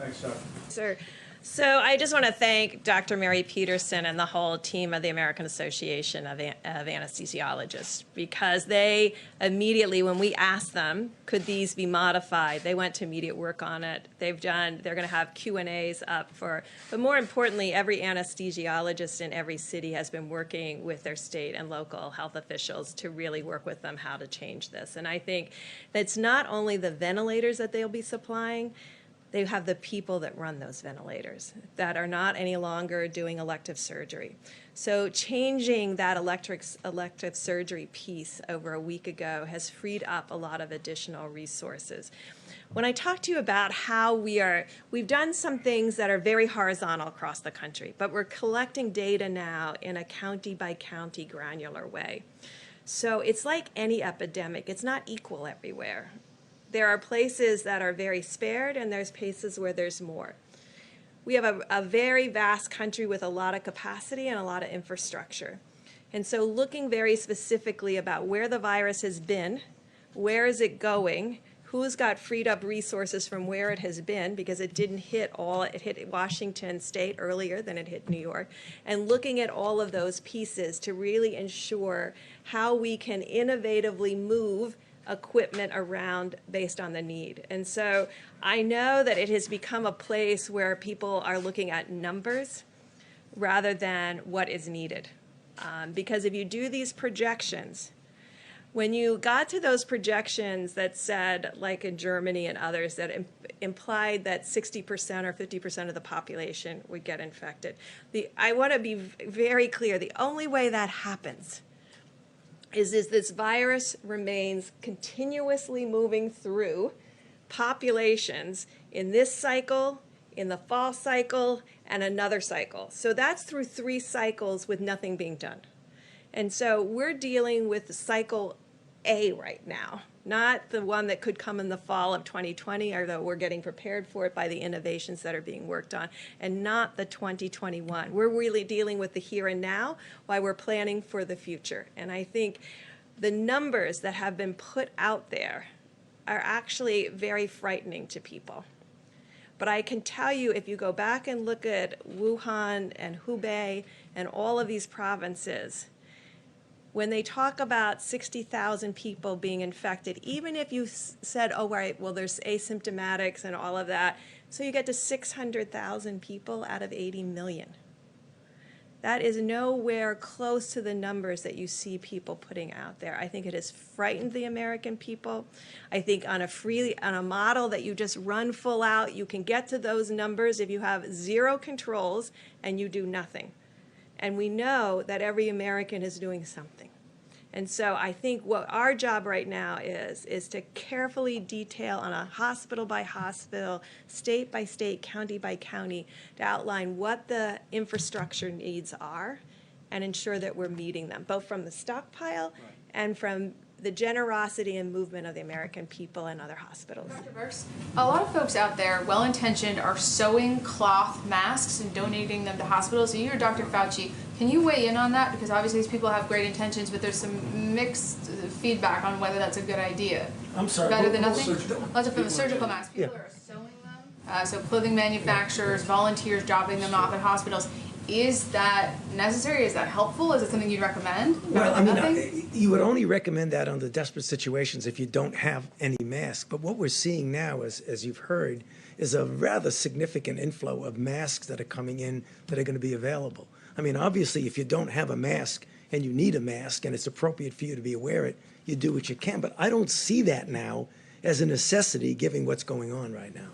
Thanks, Dr. Sir. So I just want to thank Dr. Mary Peterson and the whole team of the American Association of Anesthesiologists, because they immediately, when we asked them, could these be modified, they went to immediate work on it. They're going to have Q&As up but more importantly, every anesthesiologist in every city has been working with their state and local health officials to really work with them how to change this. And I think that's not only the ventilators that they'll be supplying, they have the people that run those ventilators that are not any longer doing elective surgery. So changing that elective surgery piece over a week ago has freed up a lot of additional resources. When I talk to you about how we've done some things that are very horizontal across the country, but we're collecting data now in a county by county granular way. So it's like any epidemic, it's not equal everywhere. There are places that are very spared, and there's places where there's more. We have a very vast country with a lot of capacity and a lot of infrastructure. And so looking very specifically about where the virus has been, where is it going, who's got freed up resources from where it has been, because it didn't hit it hit Washington State earlier than it hit New York, and looking at all of those pieces to really ensure how we can innovatively move equipment around based on the need. And so I know that it has become a place where people are looking at numbers rather than what is needed. Because if you do these projections, when you got to those projections that said, like in Germany and others, that implied that 60% or 50% of the population would get infected, I want to be very clear, the only way that happens is this virus remains continuously moving through populations in this cycle, in the fall cycle, and another cycle. So that's through 3 cycles with nothing being done. And so we're dealing with cycle A right now, not the one that could come in the fall of 2020, although we're getting prepared for it by the innovations that are being worked on, and not the 2021. We're really dealing with the here and now while we're planning for the future. And I think the numbers that have been put out there are actually very frightening to people. But I can tell you, if you go back and look at Wuhan and Hubei and all of these provinces, when they talk about 60,000 people being infected, even if you said, oh, right, well, there's asymptomatics and all of that, so you get to 600,000 people out of 80 million. That is nowhere close to the numbers that you see people putting out there. I think it has frightened the American people. I think on a model that you just run full out, you can get to those numbers if you have 0 controls and you do nothing. And we know that every American is doing something. And so I think what our job right now is to carefully detail on a hospital by hospital, state by state, county by county, to outline what the infrastructure needs are and ensure that we're meeting them, both from the stockpile and from the generosity and movement of the American people and other hospitals. Dr. Birx, a lot of folks out there, well-intentioned, are sewing cloth masks and donating them to hospitals. And you or Dr. Fauci, can you weigh in on that? Because obviously these people have great intentions, but there's some mixed feedback on whether that's a good idea. I'm sorry. Better than nothing? Surgical masks. People are sewing them. So clothing manufacturers, volunteers dropping them off at hospitals. Is that necessary? Is that helpful? Is it something you'd recommend? Well, I mean, you would only recommend that under desperate situations if you don't have any mask. But what we're seeing now, as you've heard, is a rather significant inflow of masks that are coming in that are going to be available. I mean, obviously, if you don't have a mask and you need a mask and it's appropriate for you to be wear it, you do what you can. But I don't see that now as a necessity given what's going on right now.